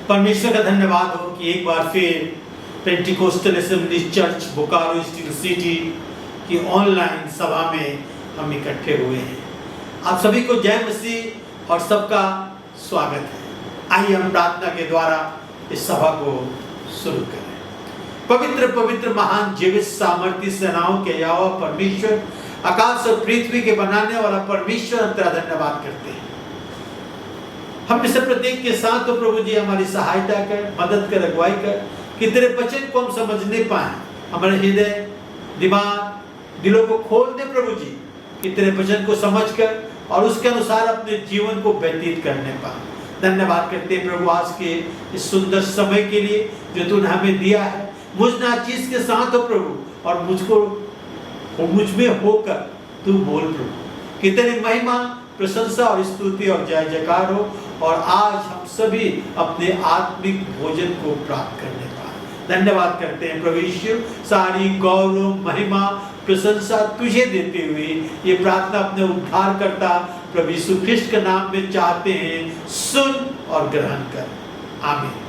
परमेश्वर का धन्यवाद हो कि एक बार फिर Pentecostal assembly church Bokaro steel city की ऑनलाइन सभा में हम इकट्ठे हुए हैं। आप सभी को जय मसीह और सबका स्वागत है। आइए हम प्रार्थना के द्वारा इस सभा को शुरू करें। पवित्र पवित्र महान जीवित सामर्थ्य सेनाओं के यहोवा परमेश्वर, आकाश और पृथ्वी के बनाने वाला परमेश्वर, हम तेरा धन्यवाद करते हैं। हम में से प्रत्येक के साथ तो प्रभु जी हमारी सहायता कर, मदद कर, अगुवाई कर कि तेरे वचन को हम समझने पाए। हमारे हृदय, दिमाग, दिलों को खोल दे प्रभु जी कि तेरे वचन को समझकर और उसके अनुसार अपने जीवन को व्यतीत करने पाए। धन्यवाद करते हैं प्रभु आज के इस सुंदर समय के लिए जो तूने हमें दिया है। मुझ नाचीज के साथ हो प्रभु और मुझ में होकर तू बोल प्रभु कि तेरी महिमा, प्रशंसा और स्तुति और जय जयकार हो। और आज हम सभी अपने आत्मिक भोजन को प्राप्त करने पाए। धन्यवाद करते हैं प्रभु यीशु, सारी गौरव, महिमा, प्रशंसा तुझे देते हुए ये प्रार्थना अपने उद्धारकर्ता प्रभु यीशु ख्रिस्ट के नाम में चाहते हैं। सुन और ग्रहण कर। आमीन।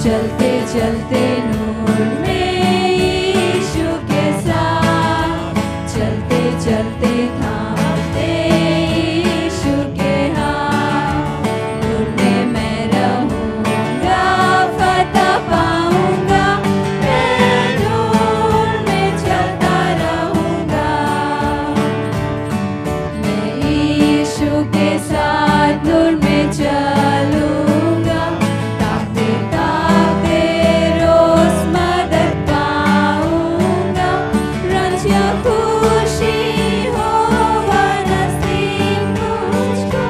चलते चलते नूर में यीशु के साथ, चलते चलते थामते यीशु के हाथ। नूर में मैं रहूँगा, फतह पाऊँगा, मैं नूर में चलता रहूँगा। मैं यीशु के साथ नूर में चलूँगा, ताकते ताकते रोज़ मदद पाऊँगा। रंज या खुशी हो व नसीब मुझको,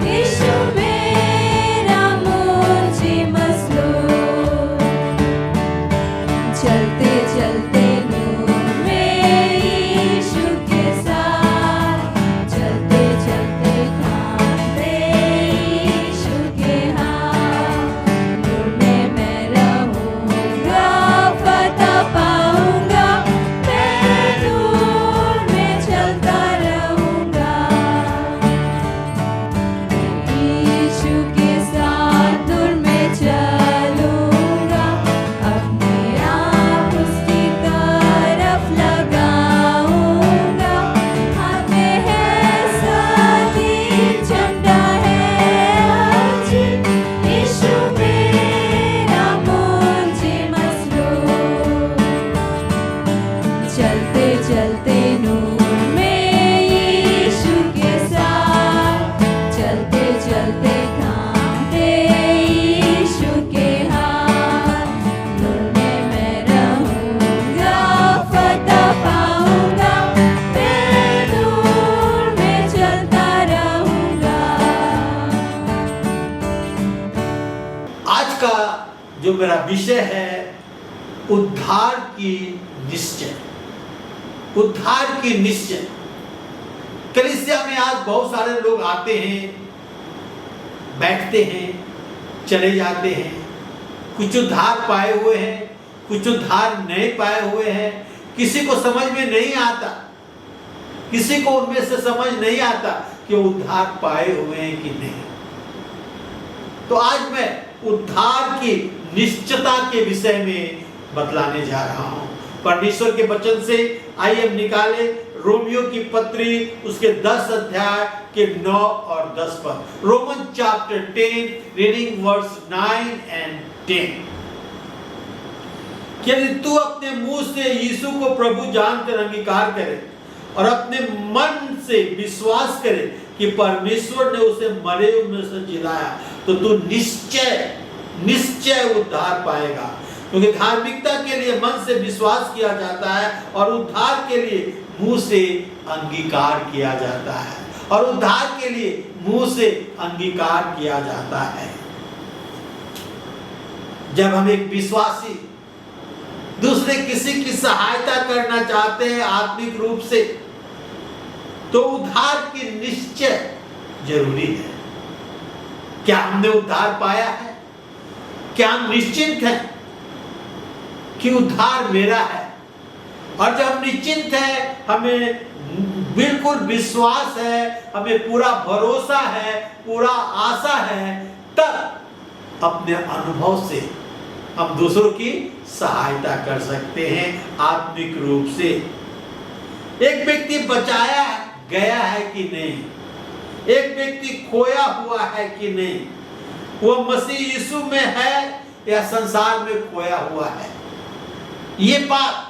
यीशु मेरा मुझे मसलूब। चलते चलते नूर में यीशु के साथ, चलते चलते थामते यीशु के हाथ। नूर में मैं रहूँगा, फतह पाऊँगा, मैं नूर में चलता रहूँगा। यीशु के साथ नूर में चलूँगा, अपने आप उसकी तरफ लगाऊँगा। हाथ में है सलीब, झंडा है अजीब, यीशु मेरा मुझे मसलूब। चलते चलते नूर में यीशु के साथ, चलते चलते थामते यीशु के हाथ। नूर में मैं रहूँगा, फतह पाऊँगा, मैं नूर में चलता रहूँगा। आज का जो मेरा विषय है, उद्धार की निश्चय। उद्धार की निश्चय। कलीसिया में आज बहुत सारे लोग आते हैं, बैठते हैं, चले जाते हैं। कुछ उद्धार पाए हुए हैं, कुछ उद्धार नहीं पाए हुए हैं। किसी को समझ में नहीं आता, किसी को उनमें से समझ नहीं आता कि वो उद्धार पाए हुए हैं कि नहीं। तो आज मैं उद्धार की निश्चयता के विषय में बतलाने जा रहा हूं। परमेश्वर के वचन से आइए हम निकाले रोमियो की पत्री उसके 10 अध्याय के 9 और 10 पर। Roman chapter 10 reading verse 9 and 10। यदि तू अपने मुंह से यीशु को प्रभु जानकर अंगीकार करे और अपने मन से विश्वास करे कि परमेश्वर ने उसे मरे हुए में से जिलाया, तो तू निश्चय उद्धार पाएगा। क्योंकि धार्मिकता के लिए मन से विश्वास किया जाता है और उद्धार के लिए मुंह से अंगीकार किया जाता है, और उद्धार के लिए मुंह से अंगीकार किया जाता है। जब हम एक विश्वासी दूसरे किसी की सहायता करना चाहते हैं आत्मिक रूप से, तो उद्धार की निश्चय जरूरी है। क्या हमने उद्धार पाया है? क्या हम निश्चिंत हैं कि उद्धार मेरा है? और जब हम निश्चिंत हैं, हमें बिल्कुल विश्वास है, हमें पूरा भरोसा है, पूरा आशा है, तब अपने अनुभव से हम दूसरों की सहायता कर सकते हैं आत्मिक रूप से। एक व्यक्ति बचाया गया है कि नहीं, एक व्यक्ति खोया हुआ है कि नहीं, वो मसीह यीशु में है या संसार में खोया हुआ है, ये बात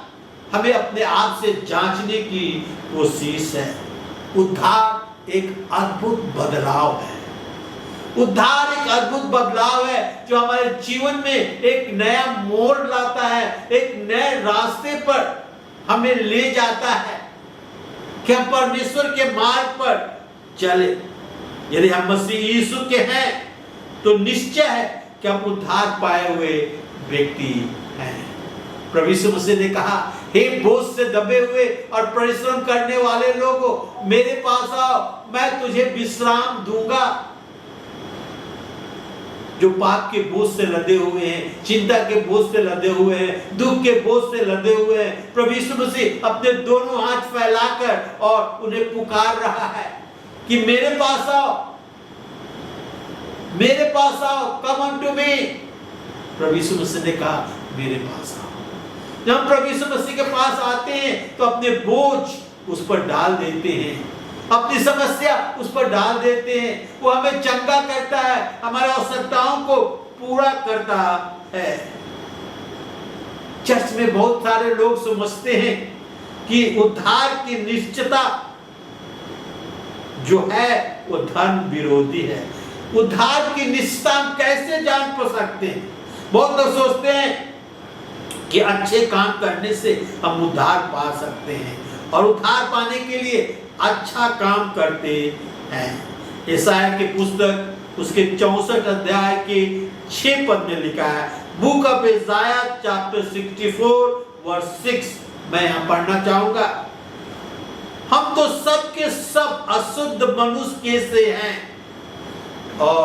हमें अपने आप से जांचने की कोशिश है। उद्धार एक अद्भुत बदलाव है। उद्धार एक अद्भुत बदलाव है जो हमारे जीवन में एक नया मोड़ लाता है, एक नए रास्ते पर हमें ले जाता है कि हम परमेश्वर के मार्ग पर चले। यदि हम मसीह यीशु के हैं तो निश्चय है कि हम उद्धार पाए हुए व्यक्ति हैं। प्रभु यीशु मसीह ने कहा, हे बोझ से दबे हुए और परिश्रम करने वाले लोगों, मेरे पास आओ, मैं तुझे विश्राम दूंगा। जो पाप के बोझ से लदे हुए हैं, चिंता के बोझ से लदे हुए हैं, दुख के बोझ से लदे हुए हैं, प्रभु यीशु मसीह अपने दोनों हाथ फैलाकर और उन्हें पुकार रहा है कि मेरे पास आओ, मेरे पास आओ, कम ऑन टू मी। प्रभु यीशु मसीह ने कहा मेरे पास आओ। जब हम प्रभु यीशु मसीह के पास आते हैं तो अपने बोझ उस पर डाल देते हैं, अपनी समस्या उस पर डाल देते हैं। वो हमें चंगा करता है, हमारी आवश्यकताओं को पूरा करता है। चर्च में बहुत सारे लोग समझते हैं कि उद्धार की निश्चयता जो है वो धर्म विरोधी है। उद्धार की निश्चयता हम कैसे जान सकते हैं? बहुत लोग सोचते हैं कि अच्छे काम करने से हम उद्धार पा सकते हैं और उद्धार पाने के लिए अच्छा काम करते हैं। यशायाह की पुस्तक उसके 64 अध्याय के 6 पद में लिखा है, बुक ऑफ यशायाह चैप्टर 64 वर्स 6, मैं यहाँ पढ़ना चाहूंगा। हम तो सब के सब अशुद्ध मनुष्य से हैं और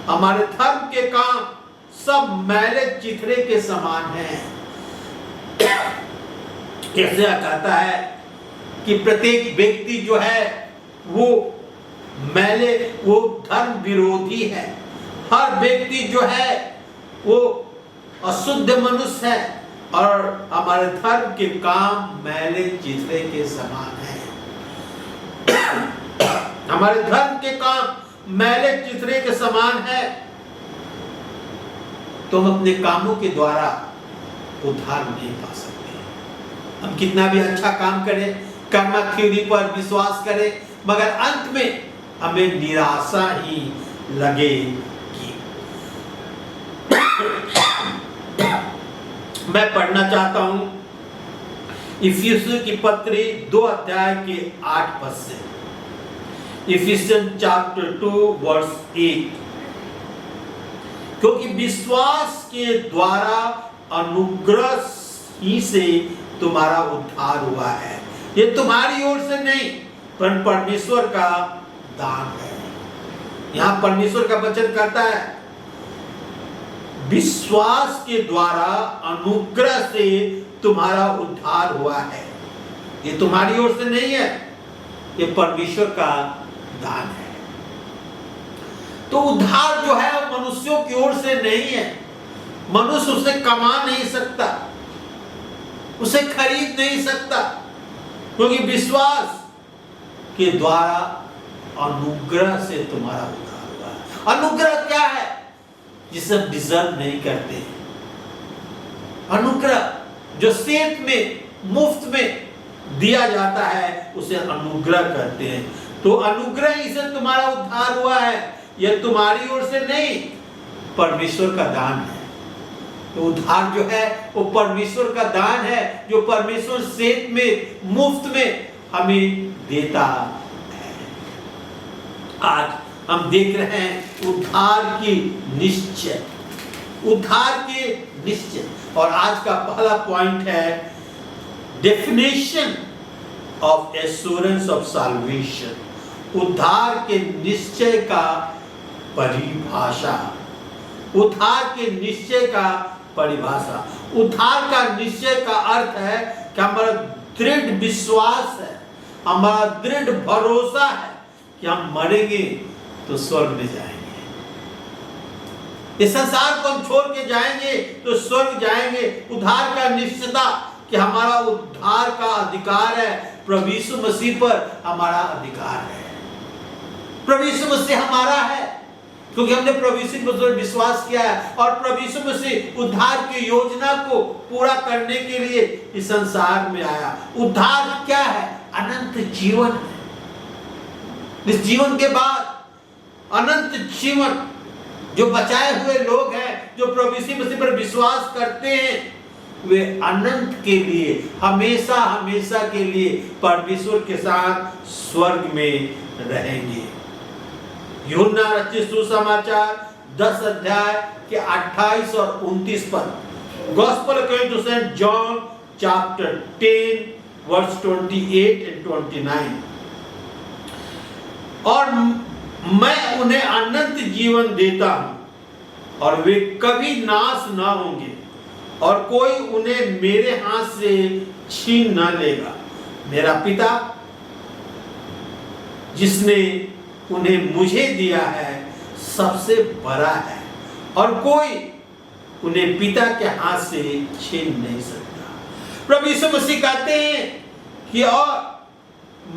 हमारे धर्म के काम सब मैले चिथड़े के समान हैं। ऐसा कहता है कि प्रत्येक व्यक्ति जो है वो मैले, वो धर्म विरोधी है। हर व्यक्ति जो है वो अशुद्ध मनुष्य है और हमारे धर्म के काम मैले चिथड़े के समान है। हमारे धर्म के काम मैले चिथड़े के समान है। तो हम अपने कामों के द्वारा उद्धार नहीं पा सकते। हम कितना भी अच्छा काम करें, कर्म थ्योरी पर विश्वास करें, मगर अंत में हमें निराशा ही लगेगी। मैं पढ़ना चाहता हूं इफिसियों की पत्री 2 अध्याय के 8 पद से। इफिसियंस चैप्टर 2 वर्स 8, क्योंकि विश्वास के द्वारा अनुग्रह ही से तुम्हारा उद्धार हुआ है। ये तुम्हारी ओर से नहीं पर परमेश्वर का दान है। यहां परमेश्वर का वचन कहता है विश्वास के द्वारा अनुग्रह से तुम्हारा उद्धार हुआ है। ये तुम्हारी ओर से नहीं है, ये परमेश्वर का दान है। तो उद्धार जो है वो मनुष्यों की ओर से नहीं है। मनुष्य उसे कमा नहीं सकता, उसे खरीद नहीं सकता, क्योंकि विश्वास के द्वारा अनुग्रह से तुम्हारा उद्धार हुआ है। अनुग्रह क्या है? जिसे हम डिजर्व नहीं करते। अनुग्रह जो सेठ में मुफ्त में दिया जाता है उसे अनुग्रह कहते हैं। तो अनुग्रह ही से तुम्हारा उद्धार हुआ है, यह तुम्हारी ओर से नहीं, परमेश्वर का दान है। तो उद्धार जो है वो परमेश्वर का दान है, जो परमेश्वर सेठ में मुफ्त में हमें देता है। आज हम देख रहे हैं उद्धार की निश्चय, उद्धार के निश्चय। और आज का पहला पॉइंट है definition of assurance of solvation. उद्धार के निश्चय का परिभाषा, उद्धार के निश्चय का परिभाषा। उद्धार का निश्चय का अर्थ है कि हमारा दृढ़ विश्वास है, हमारा दृढ़ भरोसा है कि हम मरेंगे तो स्वर्ग में जाएंगे। इस संसार को हम छोड़ के जाएंगे तो स्वर्ग जाएंगे। उद्धार का निश्चयता कि हमारा उद्धार का अधिकार है, प्रभु यीशु मसीह पर हमारा अधिकार है। प्रभु यीशु मसीह हमारा है क्योंकि हमने प्रभु यीशु मसीह पर विश्वास किया है और प्रभु यीशु मसीह उद्धार की योजना को पूरा करने के लिए इस संसार में आया। उद्धार क्या है? अनंत जीवन है। इस जीवन के बाद अनंत जीवन। जो बचाए हुए लोग हैं, जो प्रभु यीशु मसीह पर विश्वास करते हैं, वे अनंत के लिए, हमेशा हमेशा के लिए परमेश्वर के साथ स्वर्ग में रहेंगे। यूहन्ना रचित सुसमाचार 10 अध्याय के 28 और 29 पद। Gospel according to saint John chapter 10 verse 28 and 29। और मैं उन्हें अनंत जीवन देता हूं और वे कभी नाश ना होंगे और कोई उन्हें मेरे हाथ से छीन ना लेगा। मेरा पिता जिसने उन्हें मुझे दिया है सबसे बड़ा है और कोई उन्हें पिता के हाथ से छीन नहीं सकता। प्रभु यीशु मसीह कहते हैं कि और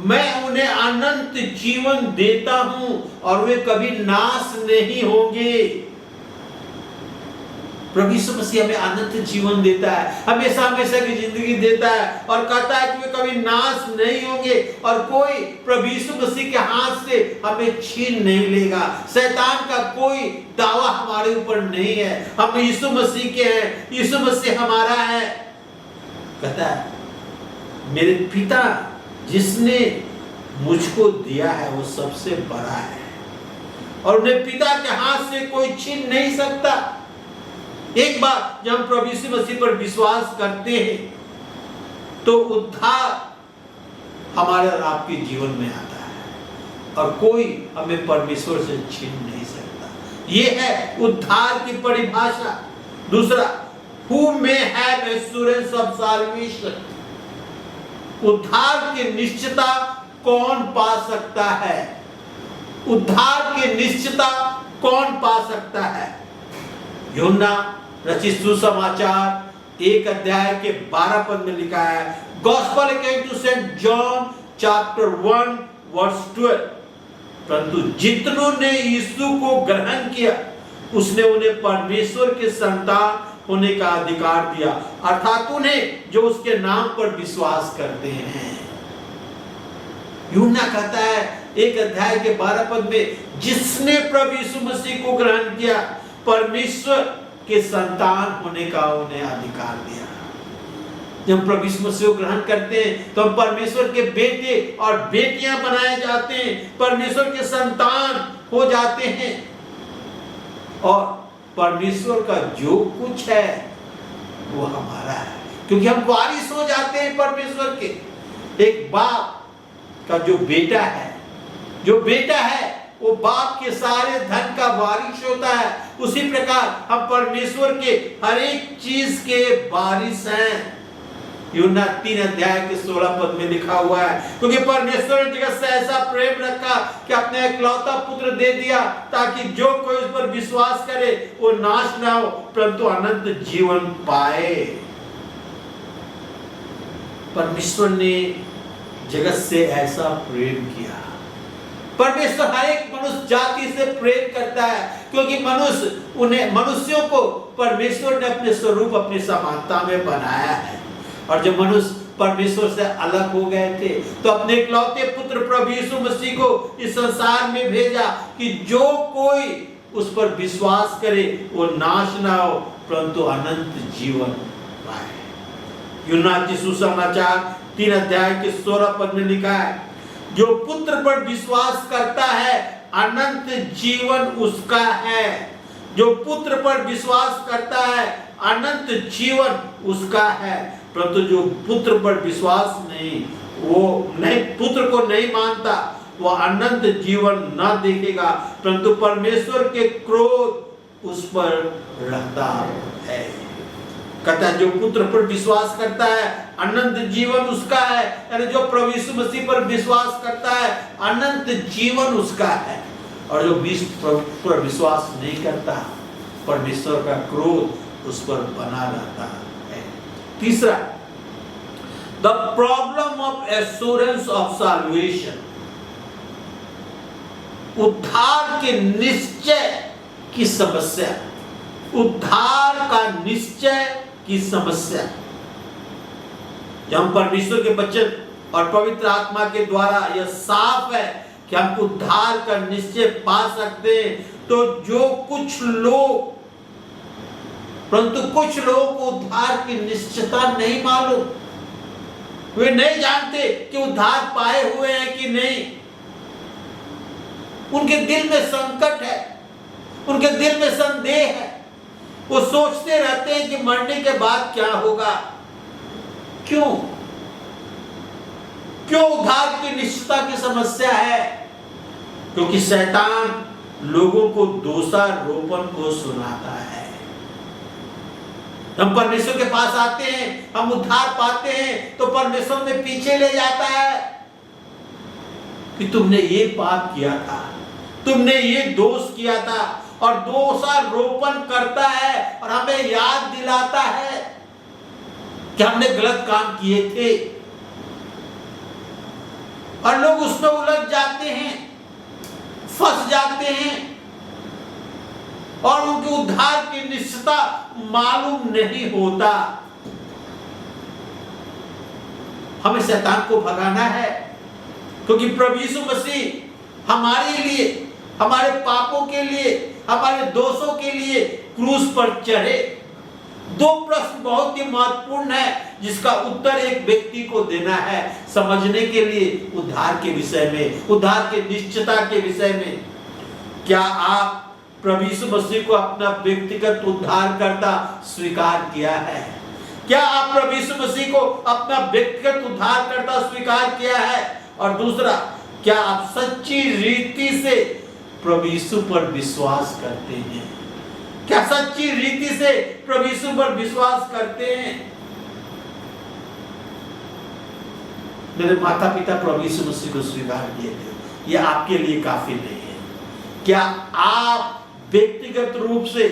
मैं उन्हें अनंत जीवन देता हूं और वे कभी नाश नहीं होंगे। प्रभु यीशु मसीह हमें अनंत जीवन देता है, हमेशा हमेशा की जिंदगी देता है और कहता है कि वे कभी नाश नहीं होंगे और कोई प्रभु यीशु मसीह के हाथ से हमें छीन नहीं लेगा। शैतान का कोई दावा हमारे ऊपर नहीं है, हम यीशु मसीह के हैं, यीशु मसीह हमारा है। कहता है मेरे पिता जिसने मुझको दिया है वो सबसे बड़ा है और उन्हें पिता के हाथ से कोई छीन नहीं सकता। एक बार जब हम प्रभु यीशु मसीह पर विश्वास करते हैं तो उद्धार हमारे और आपके जीवन में आता है और कोई हमें परमेश्वर से छीन नहीं सकता। ये है उद्धार की परिभाषा। दूसरा, who may have assurance of salvation, उद्धार की निश्चितता कौन पा सकता है? उद्धार की निश्चितता कौन पा सकता है? यूहन्ना रचित सुसमाचार 1 अध्याय के 12 पद में लिखा है, gospel according to saint John chapter 1 verse 12, परंतु जितनों ने यीशु को ग्रहण किया उसने उन्हें परमेश्वर के संतान होने का अधिकार दिया, अर्थात उन्हें जो उसके नाम पर विश्वास करते हैं। यूहन्ना कहता है 1 अध्याय के 12 पद में, जिसने प्रभु यीशु मसीह को ग्रहण किया परमेश्वर के संतान होने का उन्हें अधिकार दिया। जब प्रभु यीशु मसीह को ग्रहण करते हैं तो हम परमेश्वर के बेटे और बेटियां बनाए जाते हैं, परमेश्वर के संतान हो जाते हैं और परमेश्वर का जो कुछ है वो हमारा है, क्योंकि हम वारिस हो जाते हैं परमेश्वर के। एक बाप का जो बेटा है वो बाप के सारे धन का वारिस होता है, उसी प्रकार हम परमेश्वर के हर एक चीज के वारिस हैं। यूहन्ना 3 अध्याय के 16 पद में लिखा हुआ है, क्योंकि परमेश्वर ने जगत से ऐसा प्रेम रखा कि अपने एकलौता पुत्र दे दिया ताकि जो कोई उस पर विश्वास करे वो नाश ना हो परंतु अनंत जीवन पाए। परमेश्वर ने जगत से ऐसा प्रेम किया। परमेश्वर हर एक मनुष्य जाति से प्रेम करता है, क्योंकि मनुष्यों को परमेश्वर ने अपने स्वरूप अपनी समानता में बनाया है। और जब मनुष्य परमेश्वर से अलग हो गए थे तो अपने इकलौते पुत्र प्रभु यीशु मसीह को इस संसार में भेजा कि जो कोई उस पर विश्वास करे वो नाश ना हो परंतु अनंत जीवन पाए। यूहन्ना की सुसमाचार 3 अध्याय के 16 पद में लिखा है, जो पुत्र पर विश्वास करता है अनंत जीवन उसका है। जो पुत्र पर विश्वास करता है अनंत जीवन उसका है, परंतु जो पुत्र पर विश्वास पुत्र को नहीं मानता वो अनंत जीवन न देखेगा परंतु परमेश्वर के क्रोध उस पर रहता है। कहता है जो पुत्र पर विश्वास करता है अनंत जीवन उसका है, यानी जो प्रभु यीशु मसीह पर विश्वास करता है अनंत जीवन उसका है। और जो पर विश्वास नहीं करता परमेश्वर का क्रोध उस पर बना रहता है। तीसरा, the problem of assurance of salvation, उद्धार के निश्चय की समस्या। उद्धार का निश्चय की समस्या। जब हम परमेश्वर के वचन और पवित्र आत्मा के द्वारा यह साफ है कि हम उद्धार का निश्चय पा सकते हैं, तो जो कुछ लोग परंतु कुछ लोगों को उद्धार की निश्चितता नहीं मालूम, वे नहीं जानते कि उद्धार पाए हुए हैं कि नहीं। उनके दिल में संकट है, उनके दिल में संदेह है, वो सोचते रहते हैं कि मरने के बाद क्या होगा। क्यों उद्धार की निश्चितता की समस्या है? क्योंकि शैतान लोगों को दोषारोपण को सुनाता है। हम परमेश्वर के पास आते हैं, हम उद्धार पाते हैं तो परमेश्वर में पीछे ले जाता है कि तुमने ये पाप किया था, तुमने ये दोष किया था, और दोषारोपण करता है और हमें याद दिलाता है कि हमने गलत काम किए थे, और लोग उसमें उलझ जाते हैं, फंस जाते हैं और उनके उद्धार की निश्चितता मालूम नहीं होता। हमें शैतान को भगाना है, क्योंकि प्रभु यीशु मसीह हमारे लिए, हमारे पापों के लिए, हमारे दोषों के लिए क्रूस पर चढ़े। दो प्रश्न बहुत ही महत्वपूर्ण है जिसका उत्तर एक व्यक्ति को देना है समझने के लिए, उद्धार के विषय में, उद्धार के निश्चितता के विषय में। क्या आप प्रभु यीशु मसीह को अपना व्यक्तिगत उद्धारकर्ता स्वीकार किया है? क्या आप प्रभु यीशु मसीह को अपना व्यक्तिगत उद्धारकर्ता स्वीकार किया है? और दूसरा, क्या आप सच्ची रीति से प्रभु यीशु पर विश्वास करते हैं? क्या सच्ची रीति से प्रभु यीशु पर विश्वास करते हैं? मेरे माता पिता प्रभु यीशु मसीह को स्वीकार किए थे, यह आपके लिए काफी नहीं है। क्या आप व्यक्तिगत रूप से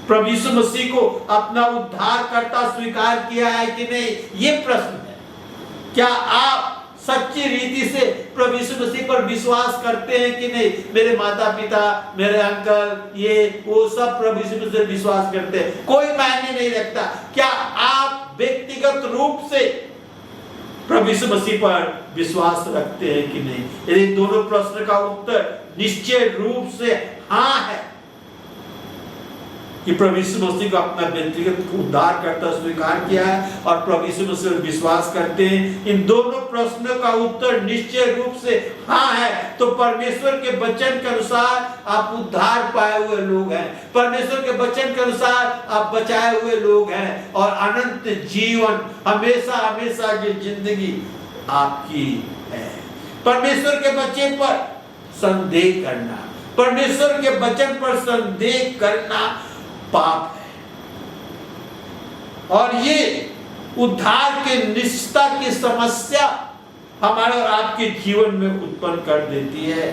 प्रभु यीशु मसीह को अपना उद्धारकर्ता स्वीकार किया है कि नहीं, ये प्रश्न है। क्या आप सच्ची रीति से प्रभु यीशु मसीह पर विश्वास करते हैं कि नहीं? मेरे माता पिता, मेरे अंकल, ये वो सब प्रभु यीशु मसीह पर विश्वास करते हैं, कोई मायने नहीं रखता। क्या आप व्यक्तिगत रूप से प्रभु यीशु मसीह पर विश्वास रखते हैं कि नहीं? यदि दोनों प्रश्न का उत्तर निश्चय रूप से हाँ है कि प्रभु यीशु मसीह को अपना व्यक्तिगत उद्धारकर्ता स्वीकार किया है और प्रभु यीशु मसीह पर विश्वास करते हैं, इन दोनों प्रश्नों का उत्तर निश्चय रूप से हाँ है, तो परमेश्वर के वचन के अनुसार आप उद्धार पाए हुए लोग हैं। परमेश्वर के वचन के अनुसार आप बचाए हुए लोग हैं और अनंत जीवन, हमेशा हमेशा की जिंदगी आपकी है। परमेश्वर के वचन पर संदेह करना, परमेश्वर के वचन पर संदेह करना पाप है, और ये उद्धार के निश्चितता की समस्या हमारे और आपके जीवन में उत्पन्न कर देती है।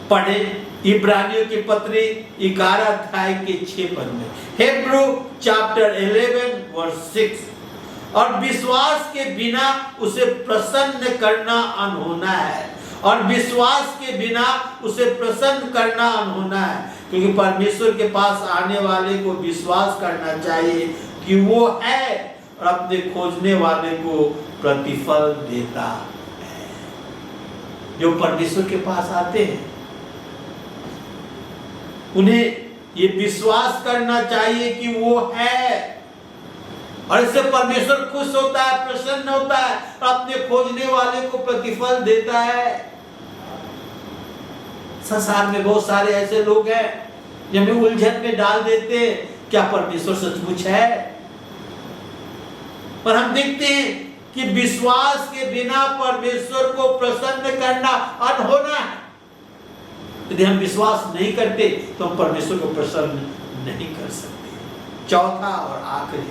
पढ़े इब्रानियों की पत्री 11 अध्याय के 6 पद में, हिब्रू चैप्टर 11 वर्स 6, और विश्वास के बिना उसे प्रसन्न करना अनहोना है, और विश्वास के बिना उसे प्रसन्न करना अनहोना है, क्योंकि परमेश्वर के पास आने वाले को विश्वास करना चाहिए कि वो है और अपने खोजने वाले को प्रतिफल देता है। जो परमेश्वर के पास आते हैं उन्हें ये विश्वास करना चाहिए कि वो है, और इससे परमेश्वर खुश होता है, प्रसन्न होता है और अपने खोजने वाले को प्रतिफल देता है। संसार में बहुत सारे ऐसे लोग हैं जो हमें उलझन में डाल देते हैं, क्या परमेश्वर सचमुच है? पर हम देखते हैं कि विश्वास के बिना परमेश्वर को प्रसन्न करना अनहोना है। यदि हम विश्वास नहीं करते तो हम परमेश्वर को प्रसन्न नहीं कर सकते। चौथा और आखिरी,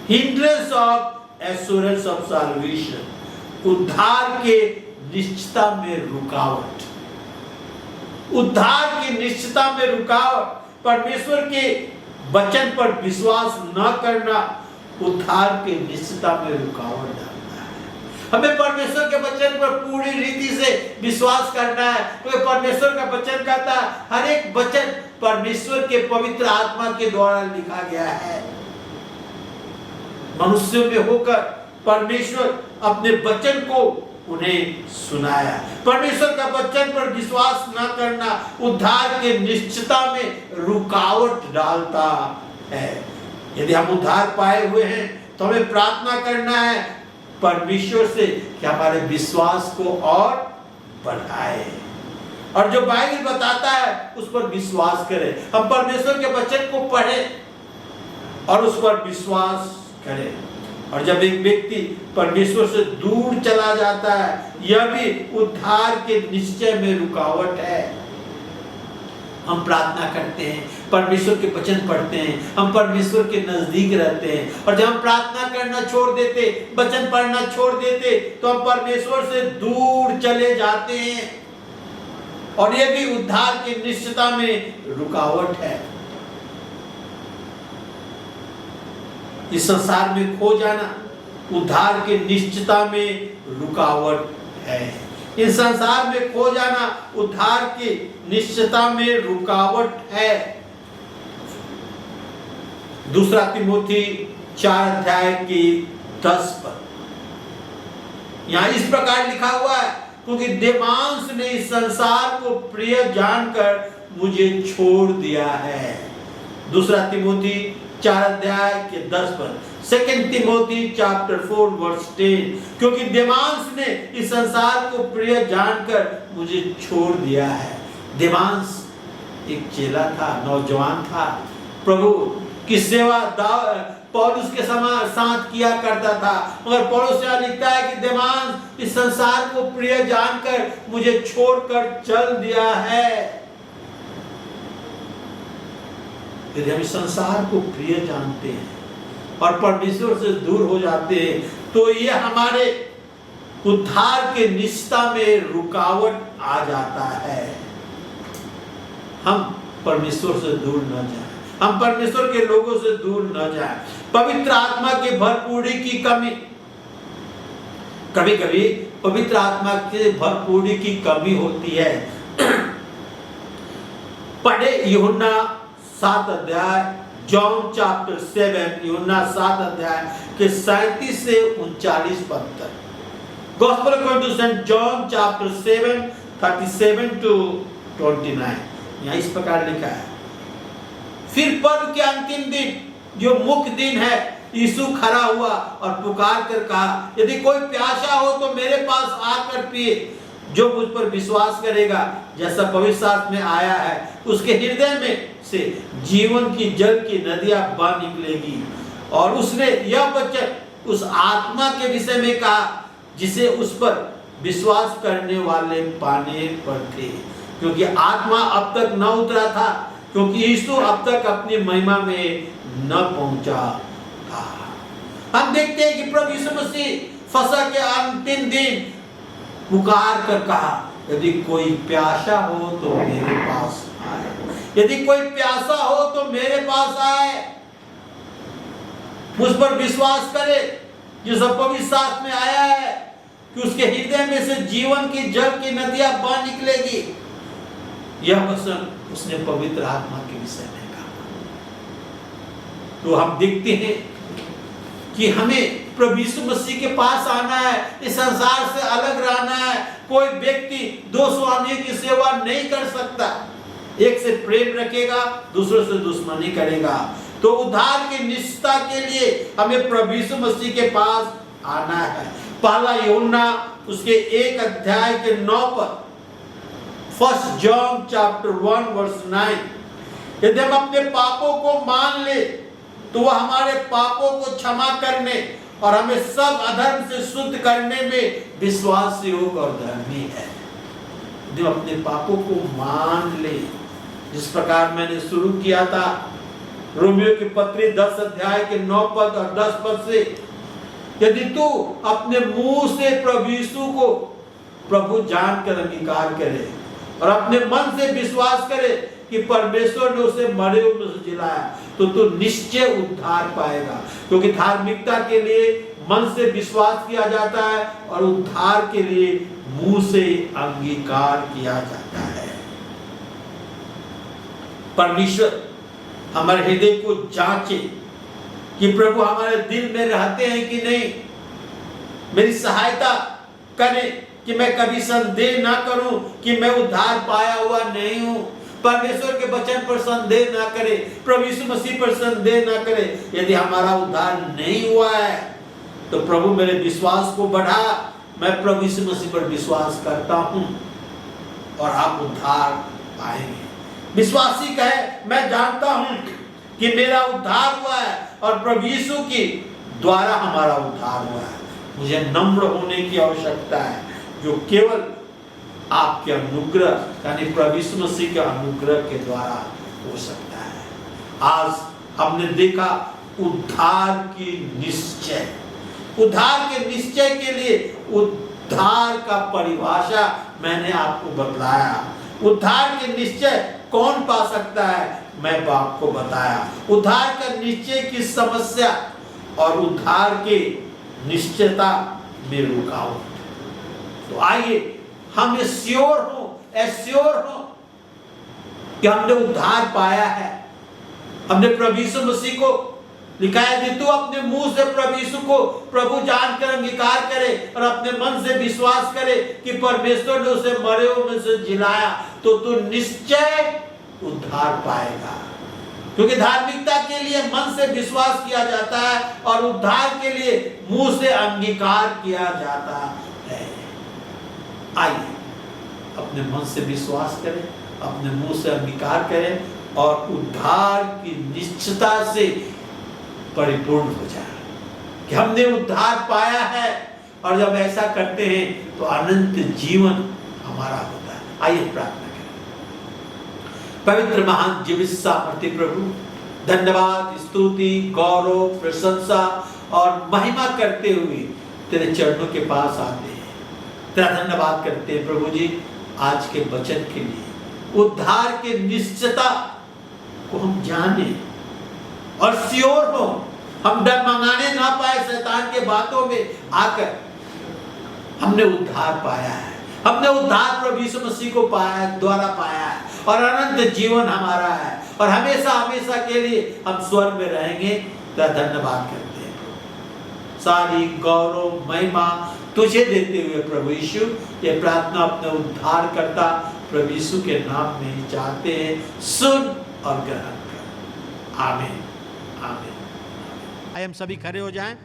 hindrance of assurance of salvation, उद्धार के निश्चितता में रुकावट। उद्धार की निश्चितता में रुकावट, परमेश्वर के वचन पर विश्वास न करना उद्धार के निश्चितता में रुकावट डालता है। हमें परमेश्वर के वचन पर पूरी रीति से विश्वास करना है, क्योंकि परमेश्वर का वचन कहता है हर एक वचन परमेश्वर के पवित्र आत्मा के द्वारा लिखा गया है। मनुष्यों में होकर परमेश्वर अपने वचन को उन्हें सुनाया। परमेश्वर का वचन पर विश्वास न करना उद्धार के निश्चितता में रुकावट डालता है। यदि हम उद्धार पाए हुए हैं तो हमें प्रार्थना करना है परमेश्वर से कि हमारे विश्वास को और बढ़ाए, और जो बाइबल बताता है उस पर विश्वास करें। हम परमेश्वर के वचन को पढ़ें और उस पर विश्वास करें। और जब एक व्यक्ति परमेश्वर से दूर चला जाता है, यह भी उद्धार के निश्चय में रुकावट है। हम प्रार्थना करते हैं, परमेश्वर के वचन पढ़ते हैं, हम परमेश्वर के नजदीक रहते हैं, और जब हम प्रार्थना करना छोड़ देते, वचन पढ़ना छोड़ देते, तो हम परमेश्वर से दूर चले जाते हैं, और यह भी उद्धार की निश्चितता में रुकावट है। इस संसार में खो जाना उद्धार की निश्चितता में रुकावट है। इस संसार में खो जाना उद्धार की निश्चितता में रुकावट है। दूसरा तिमोथी 4 अध्याय की 10 पद यहाँ इस प्रकार लिखा हुआ है, क्योंकि देवांश ने इस संसार को प्रिय जानकर मुझे छोड़ दिया है। दूसरा तिमोथी 4 अध्याय के 10 पद, सेकंड तिमोथी चैप्टर 4 वर्स 10, क्योंकि देवांश ने इस संसार को प्रिय जानकर मुझे छोड़ दिया है। देवांश एक चेला था, नौजवान था, प्रभु की सेवा पौलुस के साथ किया करता था, मगर पौलुस यहाँ लिखता है कि देवांश इस संसार को प्रिय जानकर मुझे छोड़कर चल दिया है। यदि हम इस संसार को प्रिय जानते हैं और परमेश्वर से दूर हो जाते हैं, तो ये हमारे उद्धार के निश्चितता में रुकावट आ जाता है। हम परमेश्वर से दूर न जाएं, हम परमेश्वर के लोगों से दूर न जाएं। पवित्र आत्मा की भरपूरी की कमी, कभी कभी पवित्र आत्मा के भरपूरी की कमी होती है। पढ़े यूहन्ना 7 अध्याय, जॉन चैप्टर 7, यूहन्ना 7 अध्याय के 37 से 39 पद तक। Gospel according to saint John chapter 7 37 to 29 यहाँ इस प्रकार लिखा है, फिर पर्व के अंतिम दिन जो मुख्य दिन है, यीशु खड़ा हुआ और पुकार कर कहा, यदि कोई प्यासा हो तो मेरे पास आकर पिए। जो मुझ पर विश्वास करेगा, जैसा पवित्र शास्त्र में आया है, उसके हृदय में से जीवन की जल की नदियां बह निकलेगी। और उसने यह वचन उस आत्मा के विषय में कहा जिसे उस पर विश्वास करने वाले पाने पर थे, क्योंकि आत्मा अब तक न उतरा था, क्योंकि यीशु अब तक अपनी महिमा में न पहुंचा था। हम देखते हैं कि प्रभु यीशु मसीह फसह के अंतिम दिन पुकार कर कहा, यदि कोई प्यासा हो तो मेरे पास आए, यदि कोई प्यासा हो तो मेरे पास आए, मुझ पर विश्वास करे। जो सब पवित्र शास्त्र में आया है कि उसके हृदय में से जीवन की जल की नदियां बह निकलेगी। यह वचन उसने पवित्र आत्मा के विषय में कहा। तो हम देखते हैं कि हमें प्रभु यीशु मसीह के पास आना है, इस संसार से अलग रहना है। कोई व्यक्ति दो स्वामियों की सेवा नहीं कर सकता, एक से प्रेम रखेगा, दूसरे से दुश्मनी करेगा। तो उद्धार की निश्चितता के लिए हमें प्रभु यीशु मसीह के पास आना है। पहला यूहन्ना उसके 1 अध्याय के 9 पद, 1 जॉन चैप्टर 1 वर्स 9, यदि हम अपने पापों को मान ले तो वह हमारे पापों को क्षमा करने और हमें सब अधर्म से शुद्ध करने में विश्वास योग्य और धर्मी है। यदि हम अपने पापों को मान ले, जिस प्रकार मैंने शुरू किया था रोमियो की पत्री 10 अध्याय के 9 पद और 10 पद से, यदि तू अपने मुंह से प्रभु यीशु को प्रभु जानकर अंगीकार करे और अपने मन से विश्वास करे कि परमेश्वर ने उसे मरे हुए में से जिलाया, तो तू निश्चय उद्धार पाएगा। क्योंकि धार्मिकता के लिए मन से विश्वास किया जाता है और उद्धार के लिए मुंह से अंगीकार किया जाता है। परमेश्वर हमारे हृदय को जांचे कि प्रभु हमारे दिल में रहते हैं कि नहीं। मेरी सहायता करें कि मैं कभी संदेह ना करूं कि मैं उद्धार पाया हुआ नहीं हूं। परमेश्वर के वचन पर संदेह ना करे, प्रभु यीशु मसीह पर संदेह ना करे। यदि हमारा उद्धार नहीं हुआ है तो प्रभु मेरे विश्वास को बढ़ा, मैं प्रभु यीशु मसीह पर विश्वास करता हूं और आप उद्धार पाएंगे। विश्वासी कहे, मैं जानता हूं कि मेरा उद्धार हुआ है और प्रभु यीशु की द्वारा हमारा उद्धार हुआ है। मुझे नम्र होने की आवश्यकता है, जो केवल आपके अनुग्रह यानी प्रभु यीशु मसीह के अनुग्रह के द्वारा हो सकता है। आज हमने देखा उद्धार की निश्चय। उद्धार के निश्चय के लिए उद्धार का परिभाषा मैंने आपको बतलाया। उद्धार के निश्चय कौन पा सकता है, मैं आपको बताया। उद्धार का निश्चय की समस्या और उद्धार के निश्चयता में रुकावट। तो आइए हम श्योर हो कि हमने उद्धार पाया है। हमने प्रभु यीशु मसीह को लिखा है कि तू अपने मुंह से प्रभु यीशु को प्रभु जानकर अंगीकार करे और अपने मन से विश्वास करे कि परमेश्वर ने उसे मरे हुए में से जिलाया, तो तू निश्चय उद्धार पाएगा। क्योंकि धार्मिकता के लिए मन से विश्वास किया जाता है और उद्धार के लिए मुंह से अंगीकार किया जाता है। आइए अपने मन से विश्वास करें, अपने मुंह से अंगीकार करें और उद्धार की निश्चयता से परिपूर्ण हो जाए कि हमने उद्धार पाया है। और जब ऐसा करते हैं तो अनंत जीवन हमारा होता है। आइए प्रार्थना करें। पवित्र महान जीवित सामर्थ्य प्रभु, धन्यवाद, स्तुति, गौरव, प्रशंसा और महिमा करते हुए तेरे चरणों के पास आते हैं। तेरा धन्यवाद करते हैं प्रभु जी आज के वचन के लिए। उद्धार के निश्चयता को हम जाने और श्योर हो, हम डर मंगाने ना पाए शैतान के बातों में आकर। हमने उद्धार पाया है, हमने उद्धार प्रभु यीशु मसीह को द्वारा पाया है और अनंत जीवन हमारा है और हमेशा हमेशा के लिए हम स्वर्ग में रहेंगे। तेरा धन्यवाद करते हैं। सारी गौरव महिमा तुझे देते हुए प्रभु यीशु ये प्रार्थना अपने उद्धार करता प्रभु यीशु के नाम में चाहते हैं। सुन और ग्रहण कर। आमीन आमीन। आइए हम सभी खड़े हो जाएं।